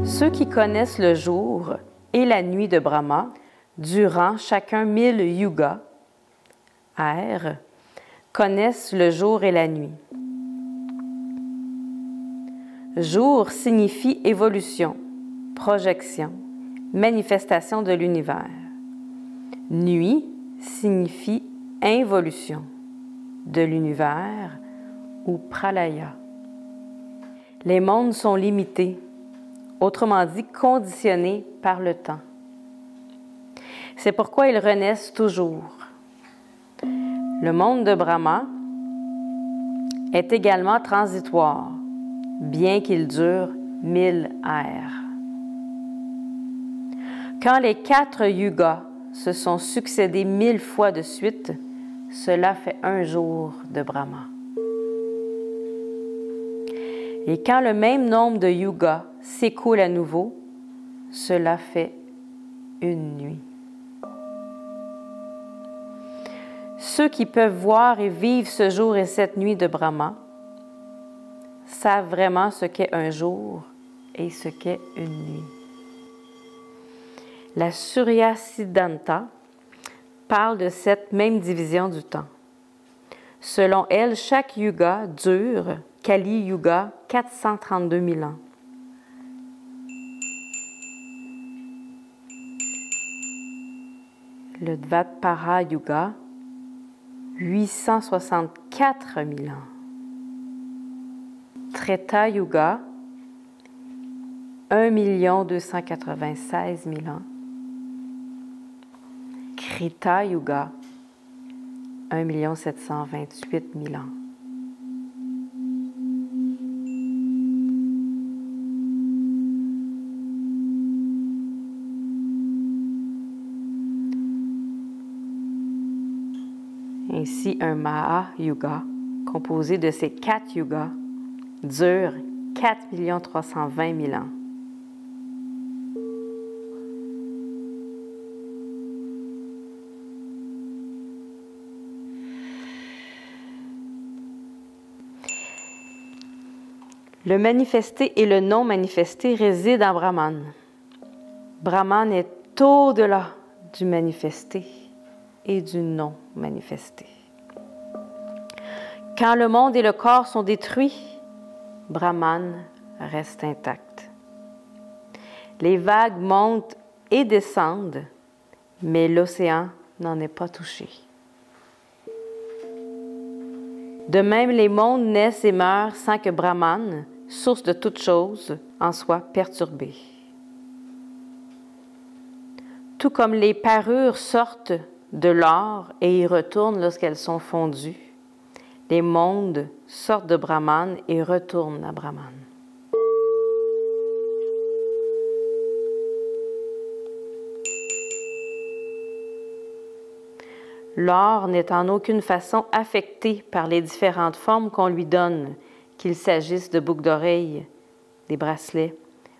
Ceux qui connaissent le jour et la nuit de Brahma, durant chacun 1000 yugas, R, connaissent le jour et la nuit. Jour signifie évolution, projection, manifestation de l'univers. Nuit signifie involution de l'univers ou pralaya. Les mondes sont limités, autrement dit conditionnés par le temps. C'est pourquoi ils renaissent toujours. Le monde de Brahma est également transitoire, bien qu'il dure 1000 ères. Quand les 4 yugas se sont succédés 1000 fois de suite, cela fait un jour de Brahma. Et quand le même nombre de yugas s'écoule à nouveau, cela fait une nuit. Ceux qui peuvent voir et vivre ce jour et cette nuit de Brahma savent vraiment ce qu'est un jour et ce qu'est une nuit. La Surya Siddhanta parle de cette même division du temps. Selon elle, chaque yuga dure, Kali Yuga, 432 000 ans. Le Dvapara Yuga, 864 000 ans. Treta Yuga, 1 296 000 ans. Krita Yuga, 1 728 000 ans. Ainsi, un Maha Yuga, composé de ces 4 yugas, dure 4 320 000 ans. Le manifesté et le non manifesté résident en Brahman. Brahman est au-delà du manifesté et du non manifesté. Quand le monde et le corps sont détruits, Brahman reste intact. Les vagues montent et descendent, mais l'océan n'en est pas touché. De même, les mondes naissent et meurent sans que Brahman, source de toute chose, en soit perturbé. Tout comme les parures sortent de l'or et y retournent lorsqu'elles sont fondues, les mondes sortent de Brahman et retournent à Brahman. L'or n'est en aucune façon affecté par les différentes formes qu'on lui donne, qu'il s'agisse de boucles d'oreilles, des bracelets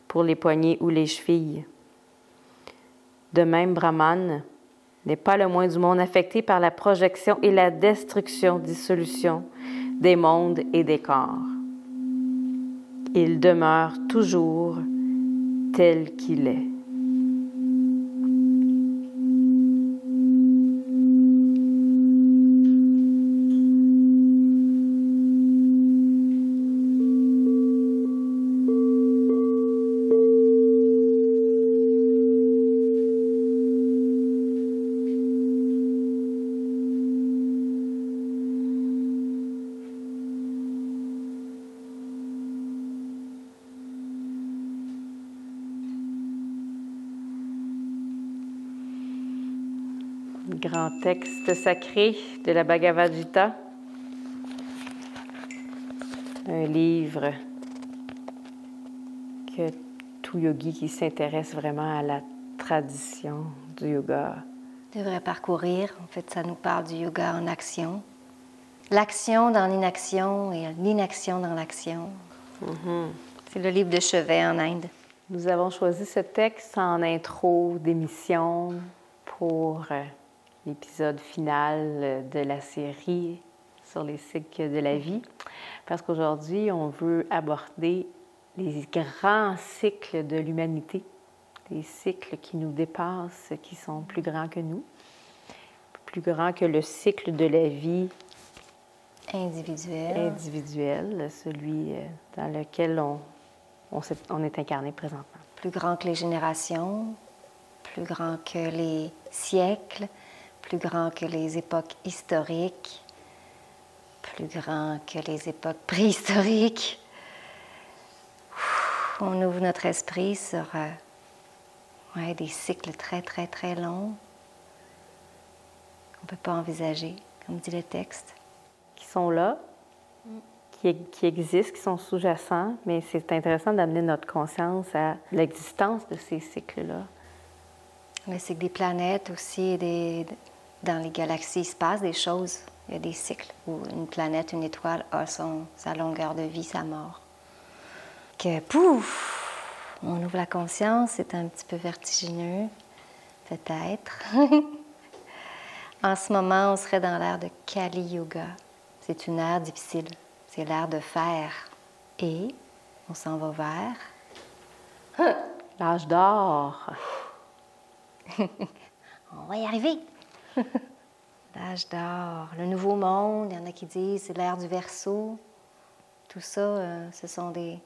pour les poignets ou les chevilles. De même, Brahman n'est pas le moins du monde affecté par la projection et la destruction, dissolution des mondes et des corps. Il demeure toujours tel qu'il est. Grand texte sacré de la Bhagavad Gita, un livre que tout yogi qui s'intéresse vraiment à la tradition du yoga devrait parcourir. En fait, ça nous parle du yoga en action. L'action dans l'inaction et l'inaction dans l'action. C'est le livre de chevet en Inde. Nous avons choisi ce texte en intro d'émission pour l'épisode final de la série sur les cycles de la vie, parce qu'aujourd'hui, on veut aborder les grands cycles de l'humanité, des cycles qui nous dépassent, qui sont plus grands que nous, plus grands que le cycle de la vie individuelle, celui dans lequel on est incarné présentement. Plus grand que les générations, plus grand que les siècles, plus grand que les époques historiques, plus grand que les époques préhistoriques. On ouvre notre esprit sur des cycles très, très, très longs qu'on ne peut pas envisager, comme dit le texte. Qui sont là, qui existent, qui sont sous-jacents, mais c'est intéressant d'amener notre conscience à l'existence de ces cycles-là. Le cycle des planètes aussi, dans les galaxies, il se passe des choses. Il y a des cycles où une planète, une étoile a sa longueur de vie, sa mort. Que pouf, on ouvre la conscience, c'est un petit peu vertigineux, peut-être. En ce moment, on serait dans l'ère de Kali Yuga. C'est une ère difficile, c'est l'ère de fer. Et on s'en va vers l'âge d'or. On va y arriver. L'âge d'or, le nouveau monde, il y en a qui disent c'est l'ère du Verseau. Tout ça, ce sont des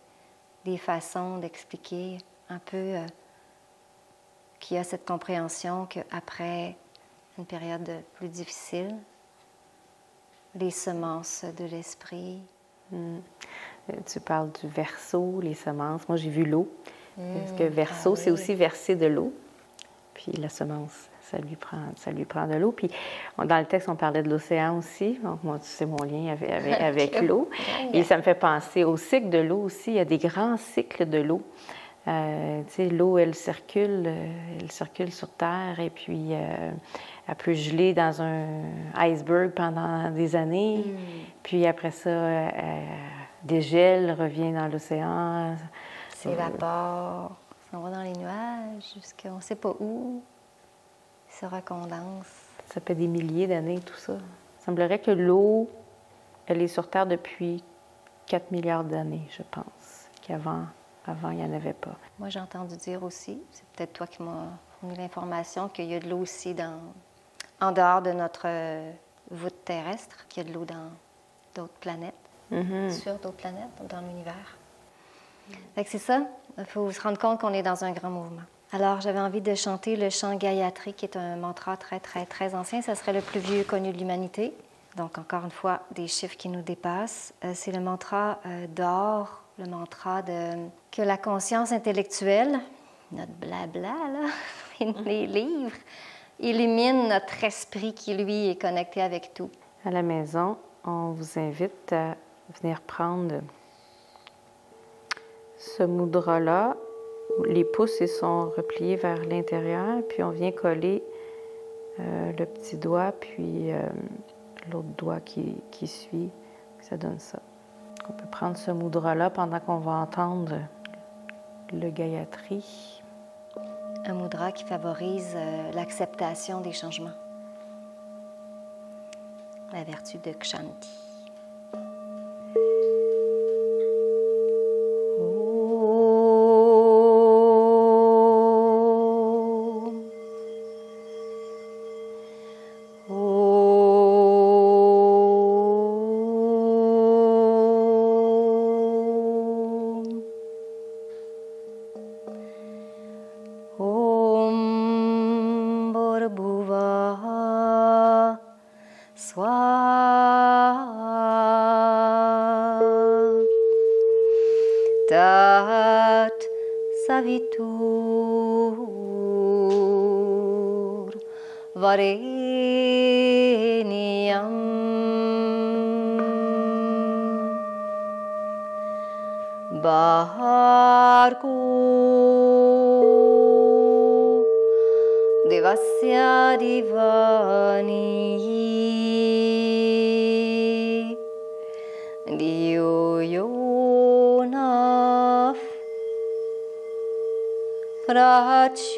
façons d'expliquer un peu qu'il y a cette compréhension qu'après une période plus difficile, les semences de l'esprit. Tu parles du Verseau, les semences. Moi, j'ai vu l'eau. Parce que Verseau, c'est aussi verser de l'eau. Puis la semence, ça lui prend de l'eau. Puis dans le texte, on parlait de l'océan aussi. Donc, moi, c'est mon lien avec l'eau. Et ça me fait penser au cycle de l'eau aussi. Il y a des grands cycles de l'eau. Tu sais, l'eau, elle circule sur Terre et puis elle peut geler dans un iceberg pendant des années. Puis après ça, elle dégèle, revient dans l'océan. S'évapore, s'en va dans les nuages jusqu'à on ne sait pas où, se recondense. Ça fait des milliers d'années, tout ça. Il semblerait que l'eau, elle est sur Terre depuis 4 milliards d'années, je pense, qu'avant, il n'y en avait pas. Moi, j'ai entendu dire aussi, c'est peut-être toi qui m'as fourni l'information, qu'il y a de l'eau aussi en dehors de notre voûte terrestre, qu'il y a de l'eau dans d'autres planètes, sur d'autres planètes, dans l'univers. Fait que c'est ça, il faut se rendre compte qu'on est dans un grand mouvement. Alors, j'avais envie de chanter le chant Gayatri, qui est un mantra très, très, très ancien. Ça serait le plus vieux connu de l'humanité. Donc, encore une fois, des chiffres qui nous dépassent. C'est le mantra d'or, le mantra que la conscience intellectuelle, notre blabla, là, les livres, illumine notre esprit qui, lui, est connecté avec tout. À la maison, on vous invite à venir prendre ce mudra-là. Les pouces ils sont repliés vers l'intérieur, puis on vient coller le petit doigt, puis l'autre doigt qui suit. Ça donne ça. On peut prendre ce mudra-là pendant qu'on va entendre le Gayatri. Un mudra qui favorise l'acceptation des changements. La vertu de Kshanti. Tat savitur vareniyam bhargo devasya divani diyo yo prachodayate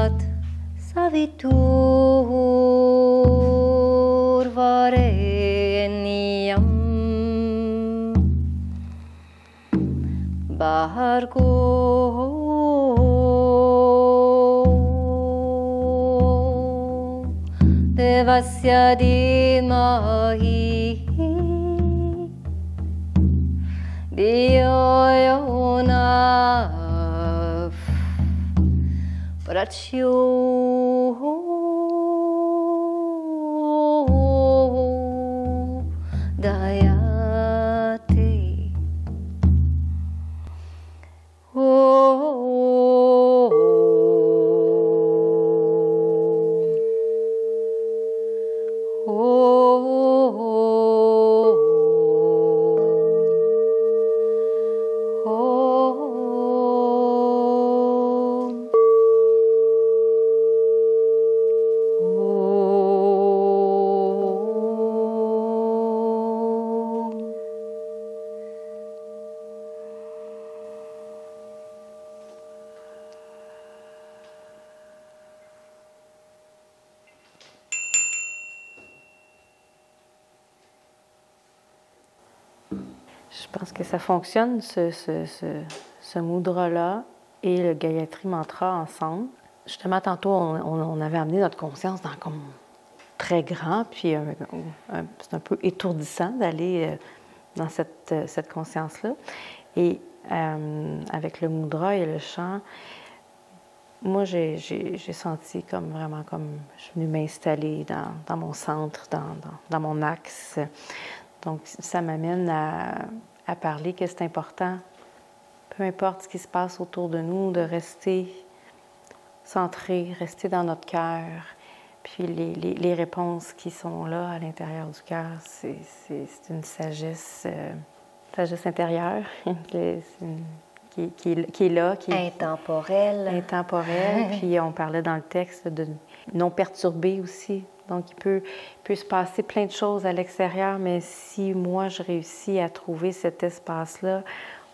Dayat savitur varenyam Bhargo Devasya dhimahi Dhiyo yona Prachodayate Je pense que ça fonctionne, ce mudra-là et le Gayatri Mantra ensemble. Justement, tantôt, on avait amené notre conscience dans comme très grand, puis c'est un peu étourdissant d'aller dans cette conscience-là. Et avec le mudra et le chant, moi, j'ai senti comme vraiment comme je suis venue m'installer dans mon centre, dans mon axe. Donc, ça m'amène à parler que c'est important, peu importe ce qui se passe autour de nous, de rester centré, rester dans notre cœur. Puis les réponses qui sont là à l'intérieur du cœur, c'est une sagesse intérieure qui est là. Qui est intemporelle. Intemporelle. Puis on parlait dans le texte de non perturbé aussi. Donc, il peut se passer plein de choses à l'extérieur, mais si moi, je réussis à trouver cet espace-là,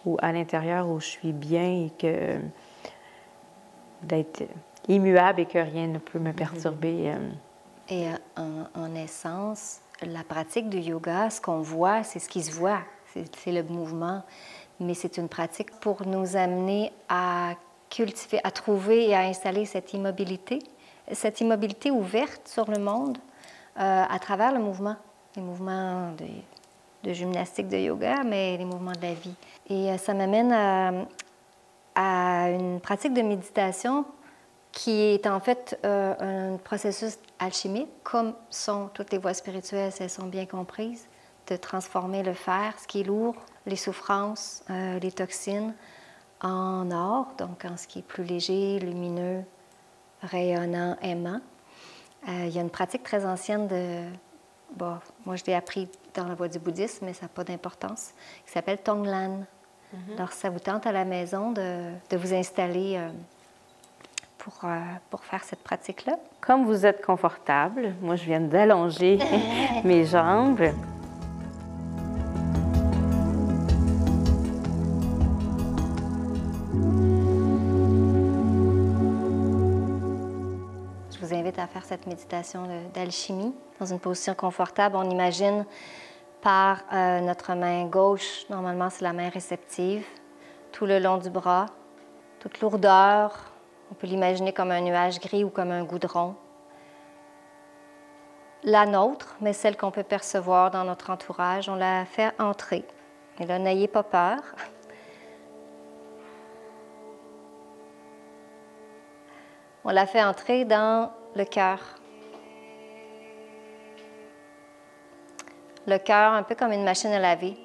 ou à l'intérieur où je suis bien et que d'être immuable et que rien ne peut me perturber. Et en essence, la pratique du yoga, ce qu'on voit, c'est ce qui se voit, c'est le mouvement, mais c'est une pratique pour nous amener à cultiver, à trouver et à installer cette immobilité ouverte sur le monde à travers le mouvement, les mouvements de gymnastique, de yoga, mais les mouvements de la vie. Et ça m'amène à une pratique de méditation qui est en fait un processus alchimique, comme sont toutes les voies spirituelles, si elles sont bien comprises, de transformer le fer, ce qui est lourd, les souffrances, les toxines, en or, donc en ce qui est plus léger, lumineux, rayonnant, aimant. Il y a une pratique très ancienne moi je l'ai appris dans la voie du bouddhisme, mais ça n'a pas d'importance, qui s'appelle Tonglen. Alors, ça vous tente à la maison de vous installer pour faire cette pratique-là? Comme vous êtes confortable, moi je viens d'allonger mes jambes. Je vous invite à faire cette méditation d'alchimie dans une position confortable. On imagine par notre main gauche, normalement c'est la main réceptive, tout le long du bras, toute lourdeur. On peut l'imaginer comme un nuage gris ou comme un goudron. La nôtre, mais celle qu'on peut percevoir dans notre entourage, on la fait entrer. Et là, n'ayez pas peur. On la fait entrer dans le cœur. Le cœur, un peu comme une machine à laver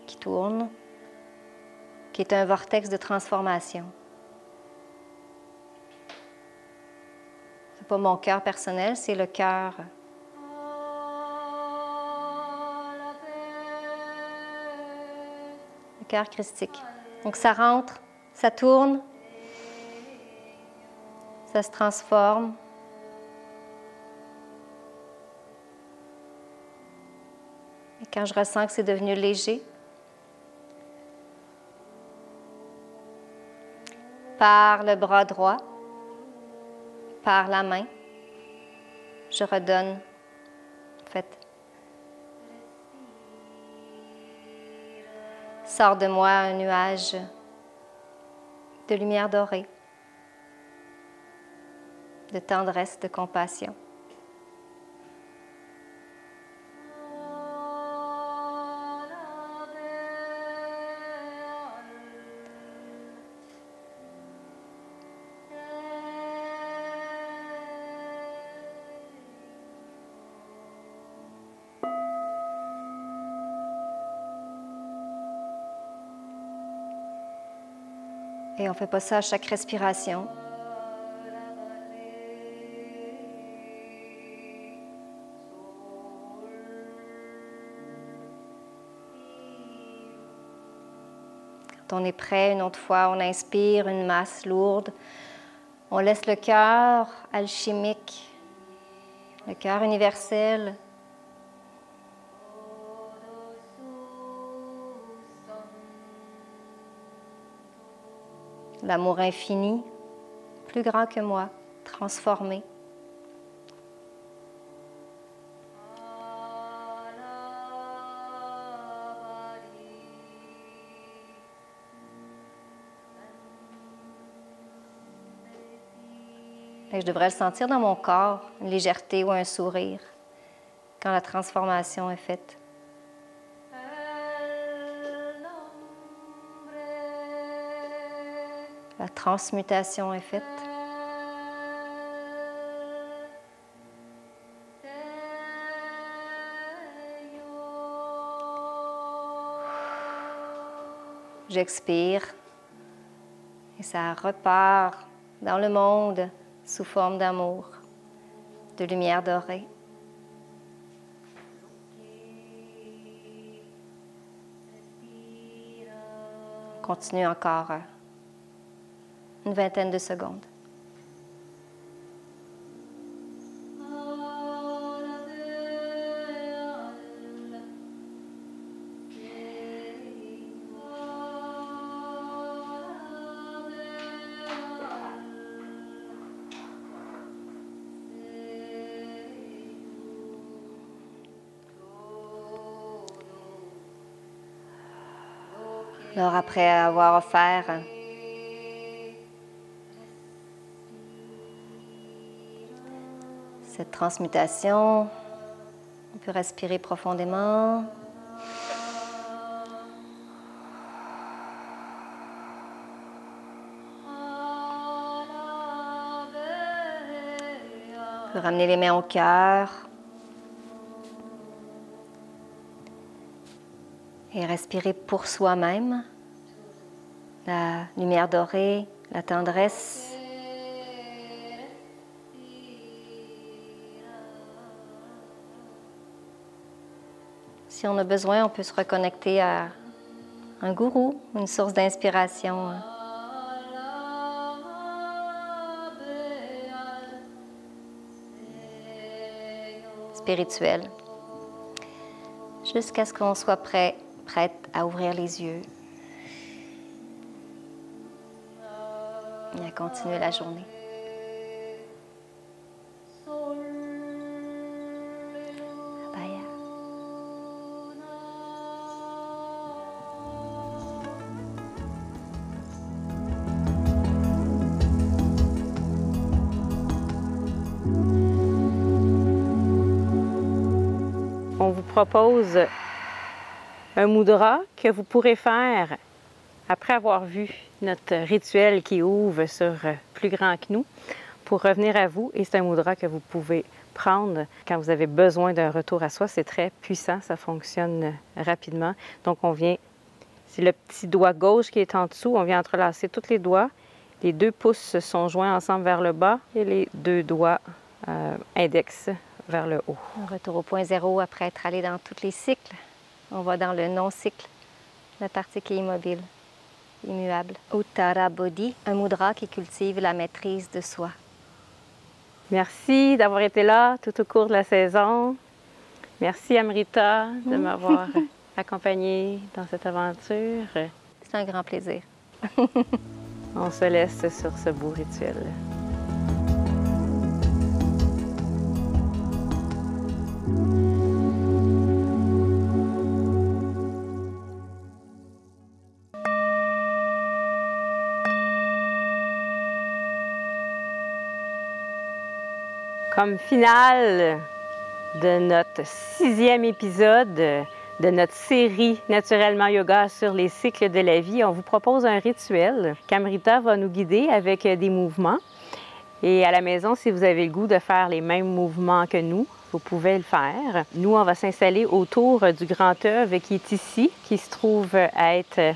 qui tourne, qui est un vortex de transformation. Ce n'est pas mon cœur personnel, c'est le cœur. Le cœur christique. Donc ça rentre, ça tourne, ça se transforme. Et quand je ressens que c'est devenu léger, par le bras droit, par la main, je redonne, en fait, sort de moi un nuage de lumière dorée, de tendresse, de compassion. Et on ne fait pas ça à chaque respiration. Quand on est prêt, une autre fois, on inspire une masse lourde. On laisse le cœur alchimique, le cœur universel, l'amour infini, plus grand que moi, transformé. Et je devrais le sentir dans mon corps, une légèreté ou un sourire, quand la transformation est faite. La transmutation est faite. J'expire et ça repart dans le monde sous forme d'amour, de lumière dorée. Continue encore une vingtaine de secondes. Alors après avoir offert cette transmutation, on peut respirer profondément. On peut ramener les mains au cœur. Et respirer pour soi-même, la lumière dorée, la tendresse. Si on a besoin, on peut se reconnecter à un gourou, une source d'inspiration spirituelle, jusqu'à ce qu'on soit prête à ouvrir les yeux et à continuer la journée. Bye. On vous propose un mudra que vous pourrez faire après avoir vu notre rituel qui ouvre sur plus grand que nous pour revenir à vous. Et c'est un mudra que vous pouvez prendre quand vous avez besoin d'un retour à soi. C'est très puissant, ça fonctionne rapidement. Donc on vient, c'est le petit doigt gauche qui est en dessous, on vient entrelacer tous les doigts. Les 2 pouces sont joints ensemble vers le bas et les 2 doigts index vers le haut. Un retour au point zéro après être allé dans tous les cycles. On va dans le non-cycle, la partie qui est immobile, immuable. Uttara Bodhi, un mudra qui cultive la maîtrise de soi. Merci d'avoir été là tout au cours de la saison. Merci Amrita de m'avoir accompagnée dans cette aventure. C'est un grand plaisir. On se laisse sur ce beau rituel. Comme finale de notre 6e épisode de notre série Naturellement Yoga sur les cycles de la vie, on vous propose un rituel qu'Amrita va nous guider avec des mouvements. Et à la maison, si vous avez le goût de faire les mêmes mouvements que nous, vous pouvez le faire. Nous, on va s'installer autour du grand œuvre qui est ici, qui se trouve être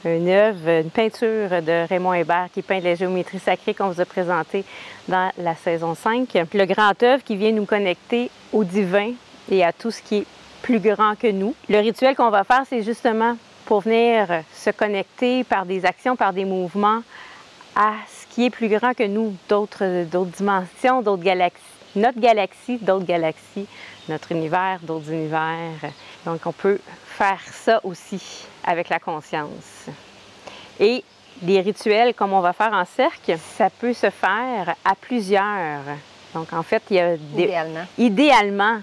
une œuvre, une peinture de Raymond Hébert qui peint la géométrie sacrée qu'on vous a présentée dans la saison 5. Le grand œuvre qui vient nous connecter au divin et à tout ce qui est plus grand que nous. Le rituel qu'on va faire, c'est justement pour venir se connecter par des actions, par des mouvements à ce qui est plus grand que nous, d'autres dimensions, d'autres galaxies. Notre galaxie, d'autres galaxies, notre univers, d'autres univers. Donc, on peut faire ça aussi avec la conscience. Et les rituels, comme on va faire en cercle, ça peut se faire à plusieurs. Donc, en fait, il y a idéalement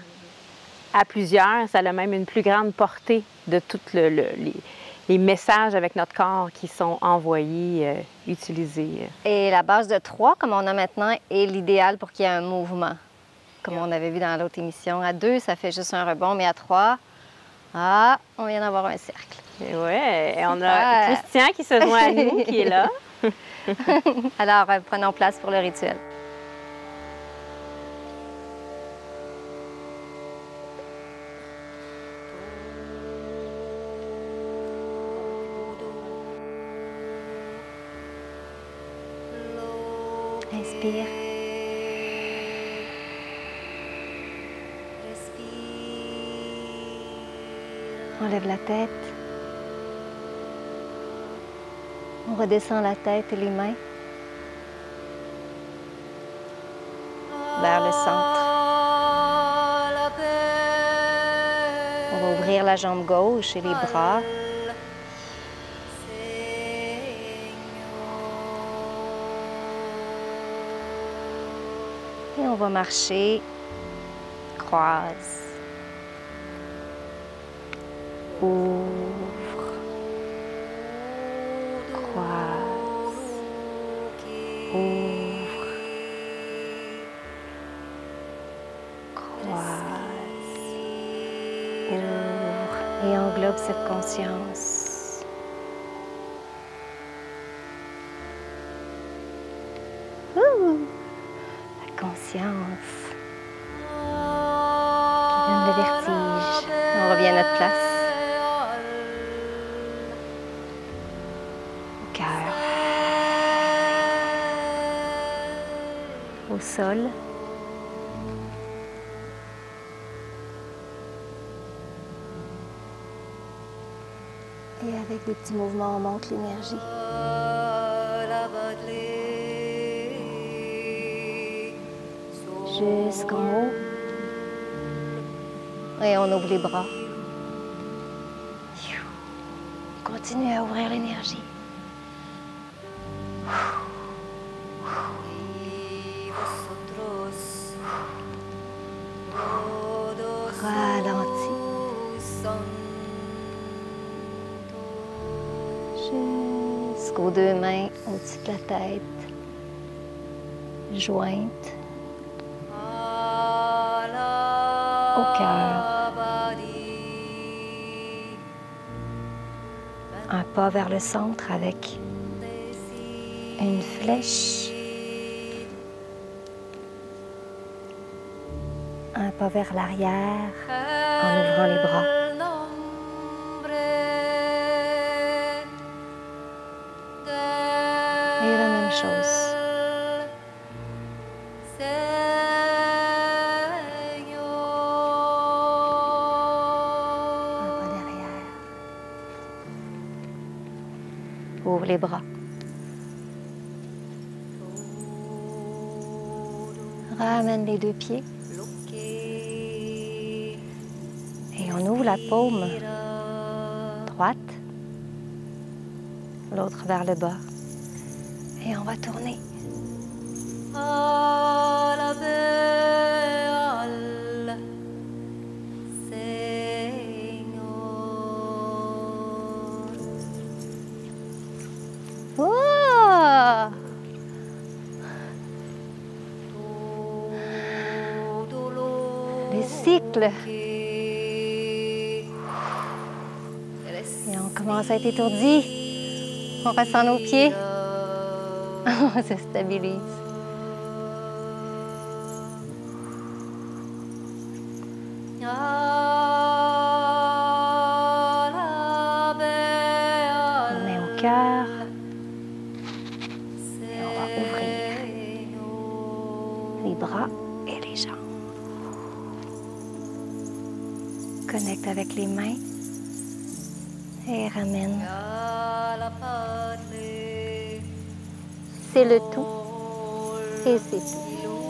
à plusieurs, ça a même une plus grande portée de tous les messages avec notre corps qui sont envoyés, utilisés. Et la base de 3, comme on a maintenant, est l'idéal pour qu'il y ait un mouvement, comme on avait vu dans l'autre émission. À 2, ça fait juste un rebond, mais à 3, on vient d'avoir un cercle. Oui, on a Christian qui se joint à nous, qui est là. Alors, prenons place pour le rituel. Inspire. Enlève la tête. On redescend la tête et les mains vers le centre. On va ouvrir la jambe gauche et les bras. Et on va marcher, croise, ouvre, croise, ouvre, croise, ouvre. Et englobe cette conscience. Conscience qui donne le vertige. On revient à notre place. Au cœur. Au sol. Et avec des petits mouvements, on monte l'énergie. Jusqu'en haut. Et on ouvre les bras. Continue à ouvrir l'énergie. Ralentis. Jusqu'aux 2 mains au-dessus de la tête. Jointes. Au cœur. Un pas vers le centre avec une flèche. Un pas vers l'arrière en ouvrant les bras. Et la même chose. Ouvre les bras. Ramène les 2 pieds. Et on ouvre la paume droite, l'autre vers le bas. Et on va tourner. le cycle. Et on commence à être étourdi. On ressent nos pieds. On se stabilise. Main au cœur. Et on va ouvrir les bras et les jambes. Connecte avec les mains et ramène. C'est le tout et c'est tout.